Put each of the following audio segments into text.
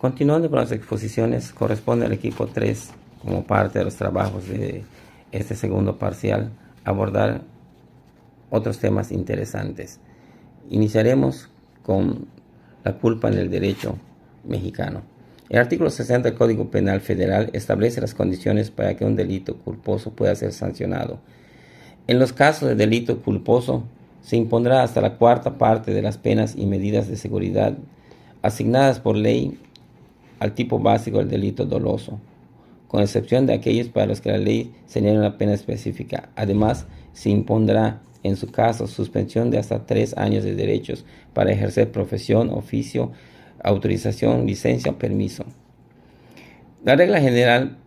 Continuando con las exposiciones, corresponde al equipo 3, como parte de los trabajos de este segundo parcial, abordar otros temas interesantes. Iniciaremos con la culpa en el derecho mexicano. El artículo 60 del Código Penal Federal establece las condiciones para que un delito culposo pueda ser sancionado. En los casos de delito culposo, se impondrá hasta la cuarta parte de las penas y medidas de seguridad asignadas por ley al tipo básico del delito doloso, con excepción de aquellos para los que la ley señala una pena específica. Además, se impondrá, en su caso, suspensión de hasta 3 años de derechos para ejercer profesión, oficio, autorización, licencia o permiso. La regla general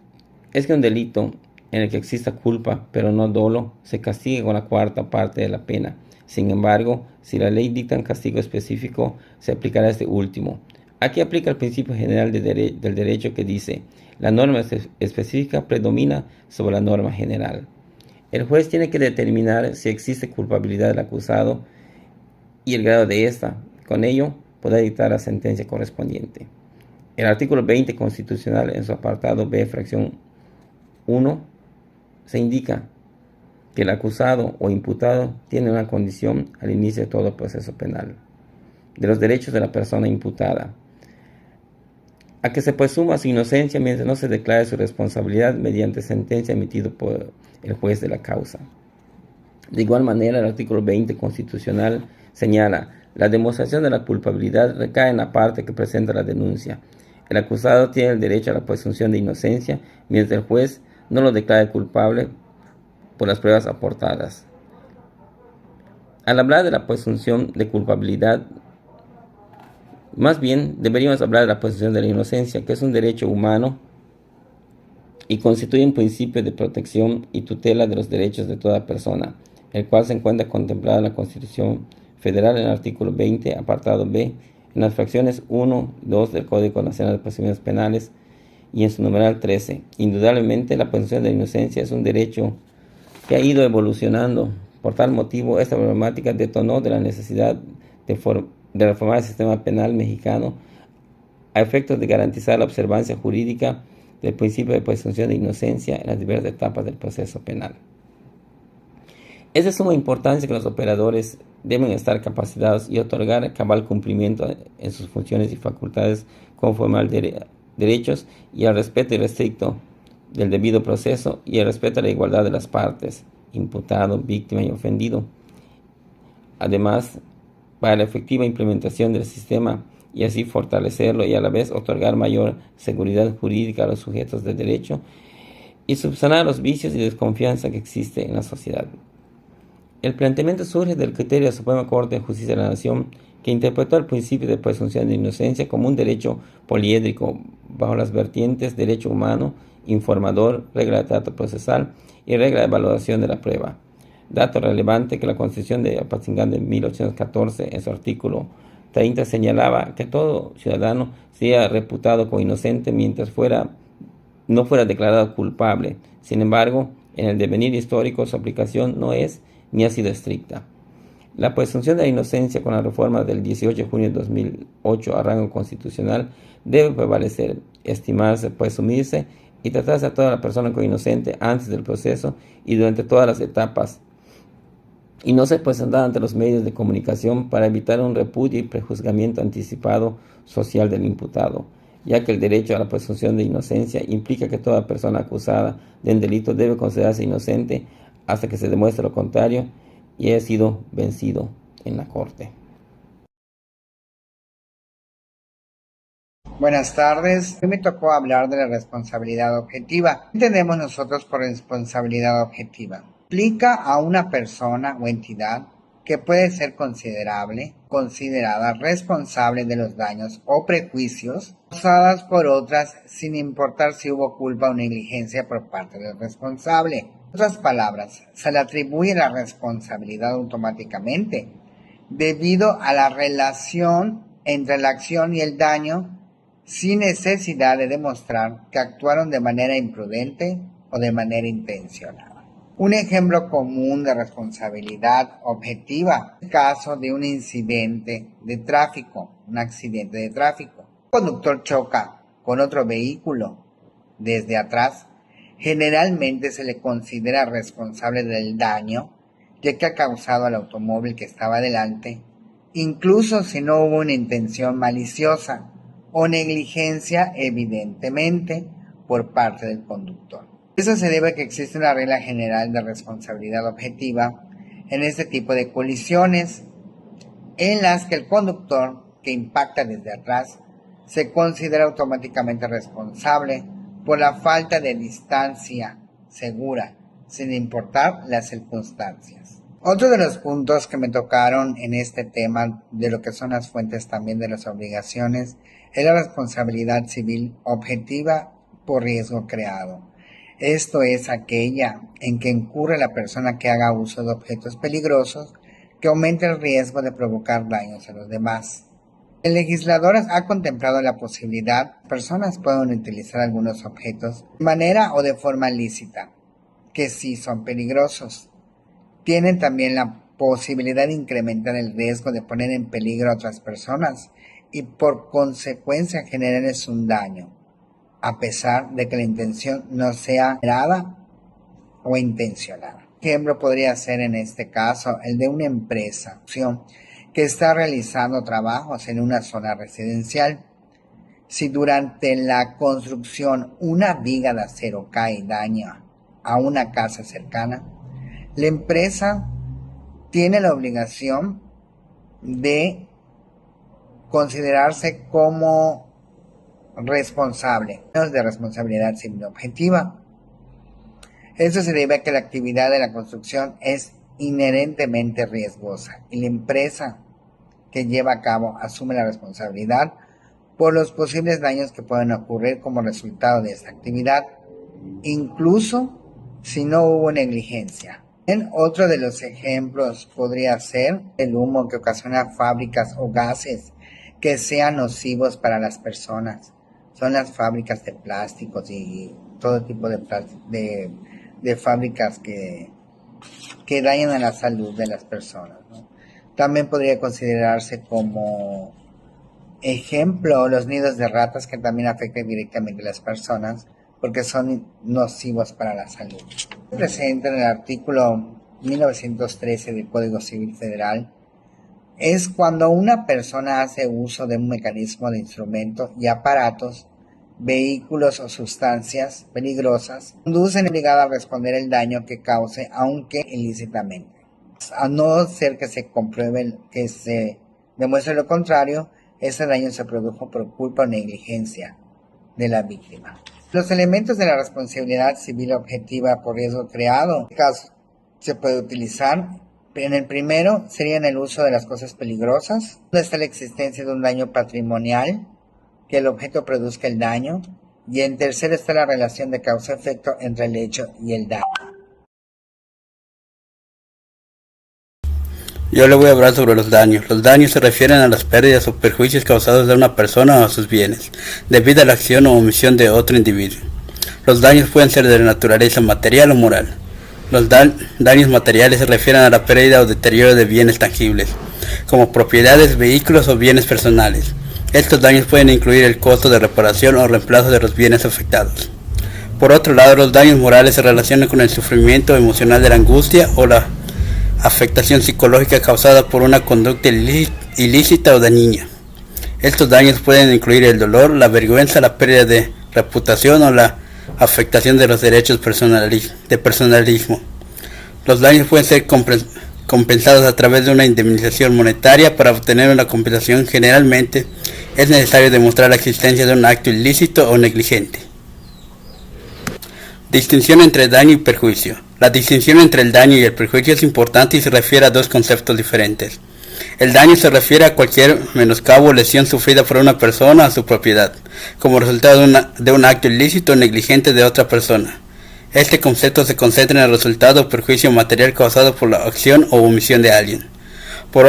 es que un delito en el que exista culpa, pero no dolo, se castigue con la cuarta parte de la pena. Sin embargo, si la ley dicta un castigo específico, se aplicará este último. Aquí aplica el principio general del derecho que dice: la norma específica predomina sobre la norma general. El juez tiene que determinar si existe culpabilidad del acusado y el grado de esta. Con ello, podrá dictar la sentencia correspondiente. El artículo 20 constitucional, en su apartado B, fracción 1, se indica que el acusado o imputado tiene una condición al inicio de todo proceso penal: de los derechos de la persona imputada, a que se presuma su inocencia mientras no se declare su responsabilidad mediante sentencia emitida por el juez de la causa. De igual manera, el artículo 20 constitucional señala: la demostración de la culpabilidad recae en la parte que presenta la denuncia. El acusado tiene el derecho a la presunción de inocencia mientras el juez no lo declare culpable por las pruebas aportadas. Al hablar de la presunción de culpabilidad, más bien deberíamos hablar de la presunción de la inocencia, que es un derecho humano y constituye un principio de protección y tutela de los derechos de toda persona, el cual se encuentra contemplado en la Constitución Federal en el artículo 20, apartado B, en las fracciones 1 y 2 del Código Nacional de Procedimientos Penales y en su numeral 13. Indudablemente, la presunción de la inocencia es un derecho que ha ido evolucionando. Por tal motivo, esta problemática detonó de la necesidad de reformar el sistema penal mexicano a efectos de garantizar la observancia jurídica del principio de presunción de inocencia en las diversas etapas del proceso penal. Es de suma importancia que los operadores deben estar capacitados y otorgar cabal cumplimiento en sus funciones y facultades conforme al derechos y al respeto irrestricto del debido proceso y el respeto a la igualdad de las partes, imputado, víctima y ofendido. Además, para la efectiva implementación del sistema y así fortalecerlo y a la vez otorgar mayor seguridad jurídica a los sujetos de derecho y subsanar los vicios y desconfianza que existe en la sociedad. El planteamiento surge del criterio de la Suprema Corte de Justicia de la Nación, que interpretó el principio de presunción de inocencia como un derecho poliédrico bajo las vertientes derecho humano, informador, regla de trato procesal y regla de evaluación de la prueba. Dato relevante que la Constitución de Apatzingán de 1814, en su artículo 30, señalaba que todo ciudadano sería reputado como inocente mientras no fuera declarado culpable. Sin embargo, en el devenir histórico su aplicación no es ni ha sido estricta. La presunción de la inocencia con la reforma del 18 de junio de 2008 a rango constitucional debe prevalecer, estimarse, presumirse y tratarse a toda la persona como inocente antes del proceso y durante todas las etapas, y no se presentar ante los medios de comunicación para evitar un repudio y prejuzgamiento anticipado social del imputado, ya que el derecho a la presunción de inocencia implica que toda persona acusada de un delito debe considerarse inocente hasta que se demuestre lo contrario y haya sido vencido en la corte. Buenas tardes. Hoy me tocó hablar de la responsabilidad objetiva. ¿Qué entendemos nosotros por responsabilidad objetiva? Implica a una persona o entidad que puede ser considerada responsable de los daños o prejuicios causados por otras sin importar si hubo culpa o negligencia por parte del responsable. En otras palabras, se le atribuye la responsabilidad automáticamente debido a la relación entre la acción y el daño, sin necesidad de demostrar que actuaron de manera imprudente o de manera intencionada. Un ejemplo común de responsabilidad objetiva es el caso de un accidente de tráfico. conductor choca con otro vehículo desde atrás, generalmente se le considera responsable del daño ya que ha causado al automóvil que estaba delante, incluso si no hubo una intención maliciosa o negligencia evidentemente por parte del conductor. Eso se debe a que existe una regla general de responsabilidad objetiva en este tipo de colisiones en las que el conductor que impacta desde atrás se considera automáticamente responsable por la falta de distancia segura, sin importar las circunstancias. Otro de los puntos que me tocaron en este tema de lo que son las fuentes también de las obligaciones es la responsabilidad civil objetiva por riesgo creado. Esto es aquella en que incurre la persona que haga uso de objetos peligrosos que aumente el riesgo de provocar daños a los demás. El legislador ha contemplado la posibilidad que personas puedan utilizar algunos objetos de manera o de forma lícita, que sí son peligrosos. Tienen también la posibilidad de incrementar el riesgo de poner en peligro a otras personas y por consecuencia generarles un daño, a pesar de que la intención no sea esperada o intencionada. Un ejemplo podría ser en este caso el de una empresa que está realizando trabajos en una zona residencial. Si durante la construcción una viga de acero cae y daña a una casa cercana, la empresa tiene la obligación de considerarse como responsable de responsabilidad civil objetiva. Esto se debe a que la actividad de la construcción es inherentemente riesgosa y la empresa que lleva a cabo asume la responsabilidad por los posibles daños que pueden ocurrir como resultado de esta actividad, incluso si no hubo negligencia. Otro de los ejemplos podría ser el humo que ocasiona fábricas o gases que sean nocivos para las personas. Son las fábricas de plásticos y todo tipo de fábricas que dañan a la salud de las personas, ¿no? También podría considerarse como ejemplo los nidos de ratas que también afectan directamente a las personas porque son nocivos para la salud. Presente en el artículo 1913 del Código Civil Federal es cuando una persona hace uso de un mecanismo de instrumentos y aparatos, vehículos o sustancias peligrosas, conducen obligada a responder el daño que cause, aunque ilícitamente. A no ser que se compruebe, que se demuestre lo contrario, ese daño se produjo por culpa o negligencia de la víctima. Los elementos de la responsabilidad civil objetiva por riesgo creado, en este caso, se puede utilizar. En el primero sería en el uso de las cosas peligrosas, donde está la existencia de un daño patrimonial, que el objeto produzca el daño, y en tercero está la relación de causa-efecto entre el hecho y el daño. Yo le voy a hablar sobre los daños. Los daños se refieren a las pérdidas o perjuicios causados a una persona o a sus bienes, debido a la acción o omisión de otro individuo. Los daños pueden ser de naturaleza material o moral. Los daños materiales se refieren a la pérdida o deterioro de bienes tangibles, como propiedades, vehículos o bienes personales. Estos daños pueden incluir el costo de reparación o reemplazo de los bienes afectados. Por otro lado, los daños morales se relacionan con el sufrimiento emocional de la angustia o la afectación psicológica causada por una conducta ilícita o dañina. Estos daños pueden incluir el dolor, la vergüenza, la pérdida de reputación o la afectación de los derechos de personalismo. Los daños pueden ser compensados a través de una indemnización monetaria. Para obtener una compensación, generalmente es necesario demostrar la existencia de un acto ilícito o negligente. Distinción entre daño y perjuicio. La distinción entre el daño y el perjuicio es importante y se refiere a dos conceptos diferentes. El daño se refiere a cualquier menoscabo o lesión sufrida por una persona a su propiedad, como resultado de un acto ilícito o negligente de otra persona. Este concepto se concentra en el resultado o perjuicio material causado por la acción o omisión de alguien. Por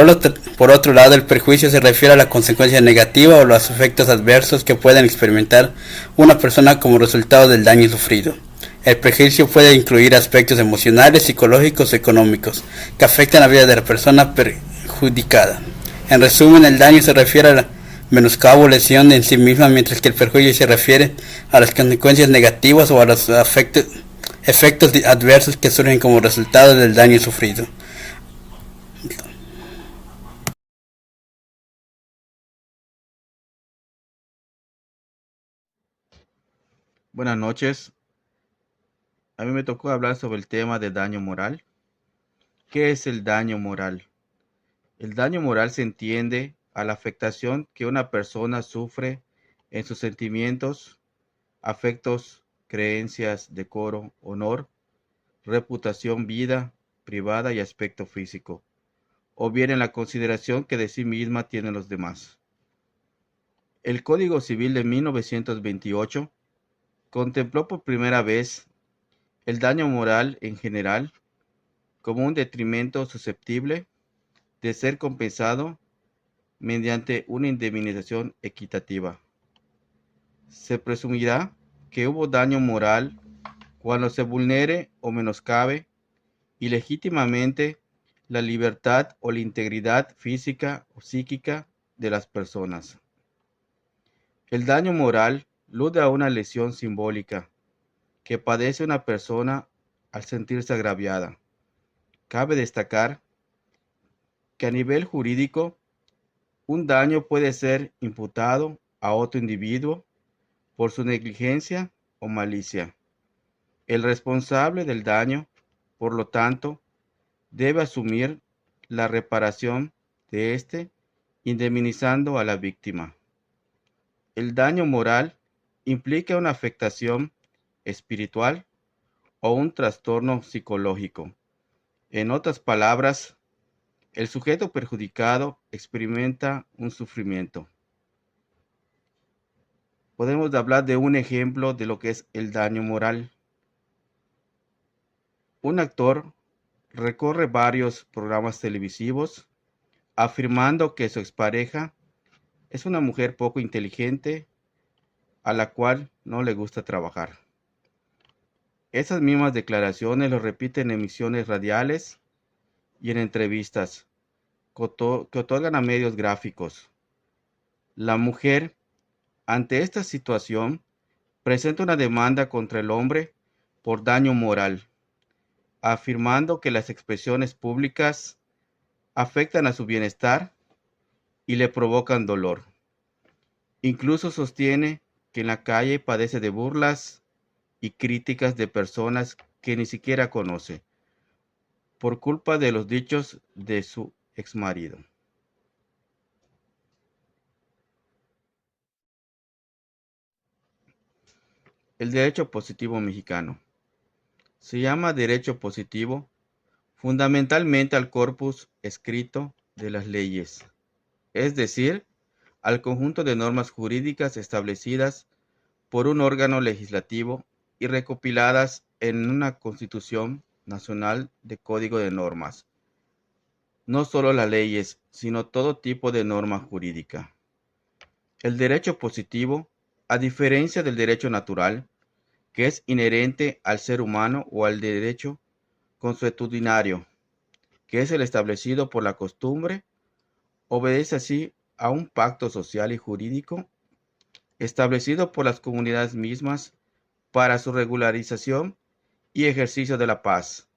otro lado, el perjuicio se refiere a la consecuencia negativa o los efectos adversos que pueden experimentar una persona como resultado del daño sufrido. El perjuicio puede incluir aspectos emocionales, psicológicos o económicos que afectan la vida de la persona perjudicada. En resumen, el daño se refiere a menoscabo o lesión en sí misma, mientras que el perjuicio se refiere a las consecuencias negativas o a los efectos adversos que surgen como resultado del daño sufrido. Buenas noches. A mí me tocó hablar sobre el tema de daño moral. ¿Qué es el daño moral? El daño moral se entiende a la afectación que una persona sufre en sus sentimientos, afectos, creencias, decoro, honor, reputación, vida privada y aspecto físico, o bien en la consideración que de sí misma tienen los demás. El Código Civil de 1928 contempló por primera vez el daño moral en general como un detrimento susceptible de ser compensado mediante una indemnización equitativa. Se presumirá que hubo daño moral cuando se vulnere o menoscabe ilegítimamente la libertad o la integridad física o psíquica de las personas. El daño moral alude a una lesión simbólica que padece una persona al sentirse agraviada. Cabe destacar que a nivel jurídico, un daño puede ser imputado a otro individuo por su negligencia o malicia. El responsable del daño, por lo tanto, debe asumir la reparación de éste, indemnizando a la víctima. El daño moral implica una afectación espiritual o un trastorno psicológico. En otras palabras, el sujeto perjudicado experimenta un sufrimiento. Podemos hablar de un ejemplo de lo que es el daño moral. Un actor recorre varios programas televisivos afirmando que su expareja es una mujer poco inteligente a la cual no le gusta trabajar. Esas mismas declaraciones lo repite en emisiones radiales y en entrevistas que otorgan a medios gráficos. La mujer, ante esta situación, presenta una demanda contra el hombre por daño moral, afirmando que las expresiones públicas afectan a su bienestar y le provocan dolor. Incluso sostiene que en la calle padece de burlas y críticas de personas que ni siquiera conoce, por culpa de los dichos de su exmarido. El derecho positivo mexicano. Se llama derecho positivo fundamentalmente al corpus escrito de las leyes, es decir, al conjunto de normas jurídicas establecidas por un órgano legislativo y recopiladas en una Constitución Nacional de Código de Normas. No solo las leyes, sino todo tipo de norma jurídica. El derecho positivo, a diferencia del derecho natural, que es inherente al ser humano, o al derecho consuetudinario, que es el establecido por la costumbre, obedece así a un pacto social y jurídico establecido por las comunidades mismas para su regularización y ejercicio de la paz,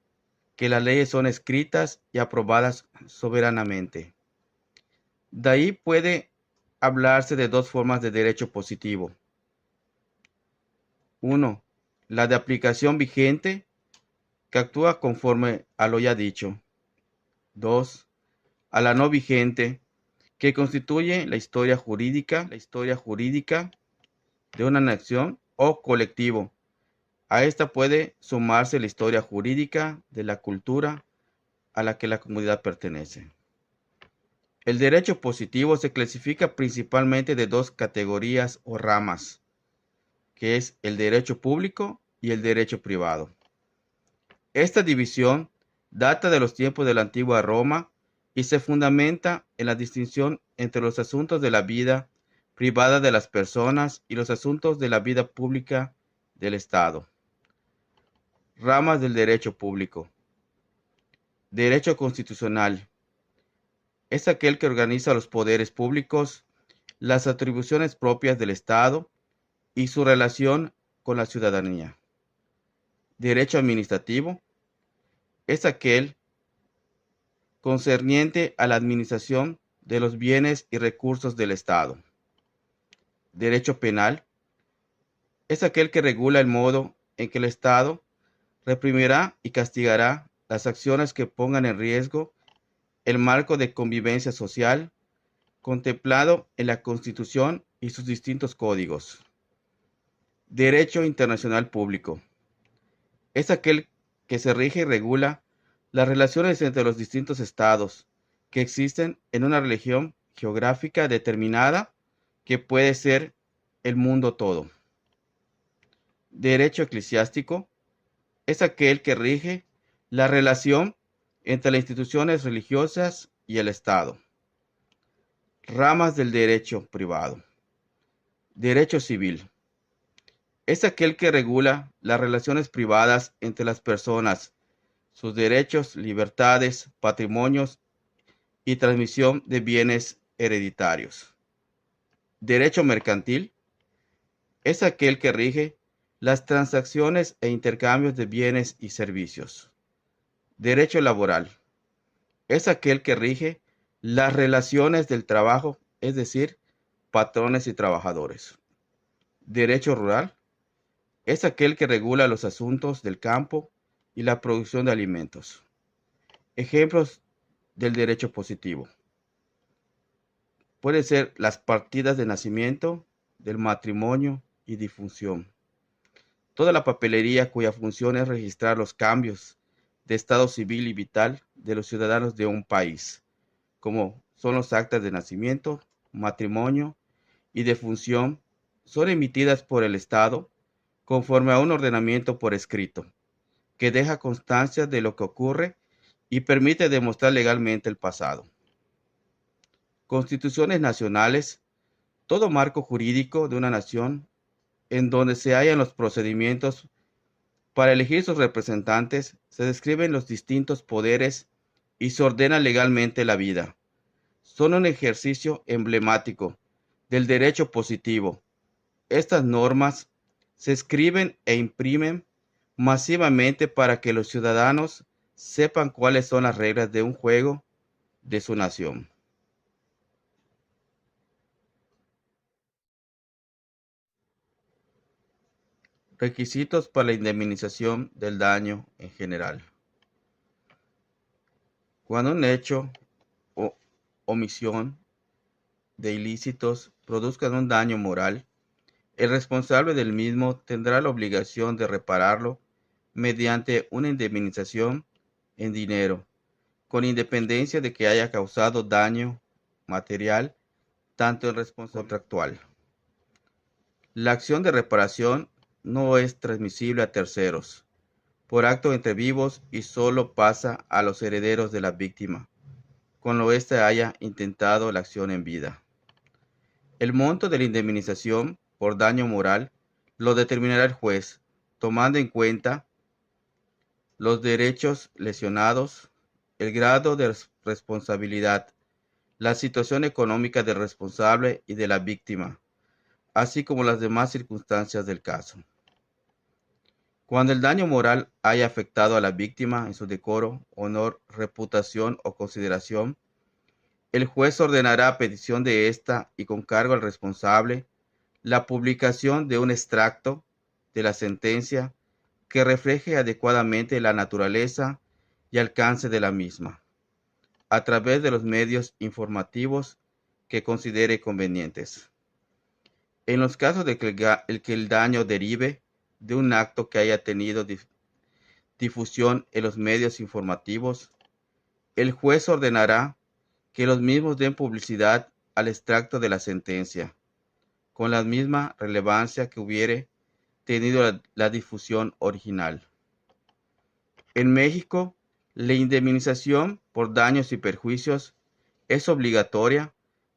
que las leyes son escritas y aprobadas soberanamente. De ahí puede hablarse de dos formas de derecho positivo. 1. La de aplicación vigente, que actúa conforme a lo ya dicho. 2. A la no vigente, que constituye la historia jurídica de una nación o colectivo. A esta puede sumarse la historia jurídica de la cultura a la que la comunidad pertenece. El derecho positivo se clasifica principalmente de dos categorías o ramas, que es el derecho público y el derecho privado. Esta división data de los tiempos de la antigua Roma y se fundamenta en la distinción entre los asuntos de la vida privada de las personas y los asuntos de la vida pública del Estado. Ramas del derecho público. Derecho constitucional. Es aquel que organiza los poderes públicos, las atribuciones propias del Estado y su relación con la ciudadanía. Derecho administrativo es aquel concerniente a la administración de los bienes y recursos del Estado. Derecho penal es aquel que regula el modo en que el Estado reprimirá y castigará las acciones que pongan en riesgo el marco de convivencia social contemplado en la Constitución y sus distintos códigos. Derecho internacional público es aquel que se rige y regula las relaciones entre los distintos estados que existen en una región geográfica determinada que puede ser el mundo todo. Derecho eclesiástico es aquel que rige la relación entre las instituciones religiosas y el Estado. Ramas del derecho privado. Derecho civil es aquel que regula las relaciones privadas entre las personas, sus derechos, libertades, patrimonios y transmisión de bienes hereditarios. Derecho mercantil es aquel que rige las transacciones e intercambios de bienes y servicios. Derecho laboral es aquel que rige las relaciones del trabajo, es decir, patrones y trabajadores. Derecho rural es aquel que regula los asuntos del campo y la producción de alimentos. Ejemplos del derecho positivo. Pueden ser las partidas de nacimiento, del matrimonio y difunción. Toda la papelería cuya función es registrar los cambios de estado civil y vital de los ciudadanos de un país, como son los actas de nacimiento, matrimonio y defunción, son emitidas por el Estado conforme a un ordenamiento por escrito, que deja constancia de lo que ocurre y permite demostrar legalmente el pasado. Constituciones nacionales, todo marco jurídico de una nación en donde se hallan los procedimientos para elegir sus representantes, se describen los distintos poderes y se ordena legalmente la vida. Son un ejercicio emblemático del derecho positivo. Estas normas se escriben e imprimen masivamente para que los ciudadanos sepan cuáles son las reglas de un juego de su nación. Requisitos para la indemnización del daño en general. Cuando un hecho o omisión de ilícitos produzcan un daño moral, el responsable del mismo tendrá la obligación de repararlo mediante una indemnización en dinero, con independencia de que haya causado daño material, tanto en responsabilidad contractual. La acción de reparación no es transmisible a terceros, por acto entre vivos y solo pasa a los herederos de la víctima, cuando éste haya intentado la acción en vida. El monto de la indemnización por daño moral lo determinará el juez, tomando en cuenta los derechos lesionados, el grado de responsabilidad, la situación económica del responsable y de la víctima, así como las demás circunstancias del caso. Cuando el daño moral haya afectado a la víctima en su decoro, honor, reputación o consideración, el juez ordenará a petición de ésta y con cargo al responsable la publicación de un extracto de la sentencia que refleje adecuadamente la naturaleza y alcance de la misma, a través de los medios informativos que considere convenientes. En los casos de que el daño derive de un acto que haya tenido difusión en los medios informativos, el juez ordenará que los mismos den publicidad al extracto de la sentencia, con la misma relevancia que hubiere tenido la difusión original. En México, la indemnización por daños y perjuicios es obligatoria,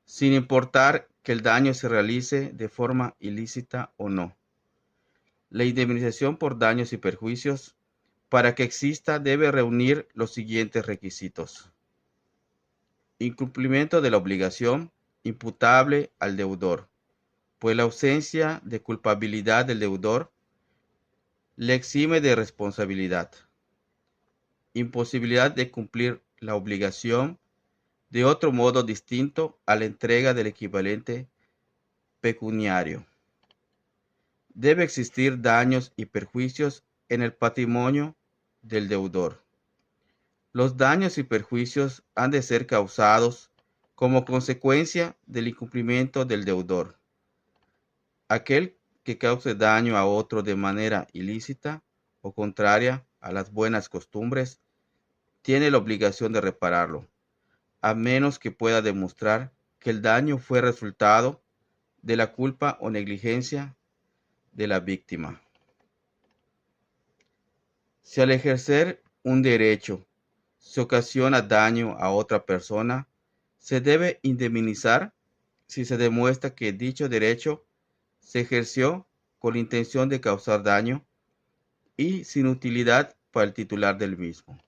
sin importar que el daño se realice de forma ilícita o no. La indemnización por daños y perjuicios, para que exista, debe reunir los siguientes requisitos: incumplimiento de la obligación, imputable al deudor, pues la ausencia de culpabilidad del deudor le exime de responsabilidad. Imposibilidad de cumplir la obligación de otro modo distinto a la entrega del equivalente pecuniario. Debe existir daños y perjuicios en el patrimonio del deudor. Los daños y perjuicios han de ser causados como consecuencia del incumplimiento del deudor. Aquel que cause daño a otro de manera ilícita o contraria a las buenas costumbres tiene la obligación de repararlo, a menos que pueda demostrar que el daño fue resultado de la culpa o negligencia de la víctima. Si al ejercer un derecho se ocasiona daño a otra persona, se debe indemnizar si se demuestra que dicho derecho se ejerció con la intención de causar daño y sin utilidad para el titular del mismo.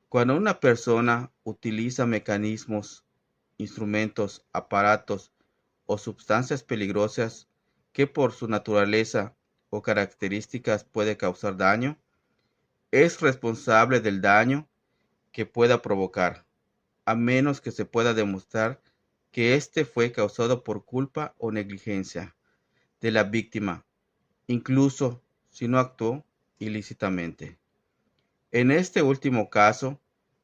Cuando una persona utiliza mecanismos, instrumentos, aparatos o sustancias peligrosas que por su naturaleza o características puede causar daño, es responsable del daño que pueda provocar, a menos que se pueda demostrar que éste fue causado por culpa o negligencia de la víctima, incluso si no actuó ilícitamente. En este último caso,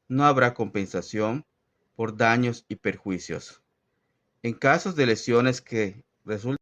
no habrá compensación por daños y perjuicios. En casos de lesiones que resultan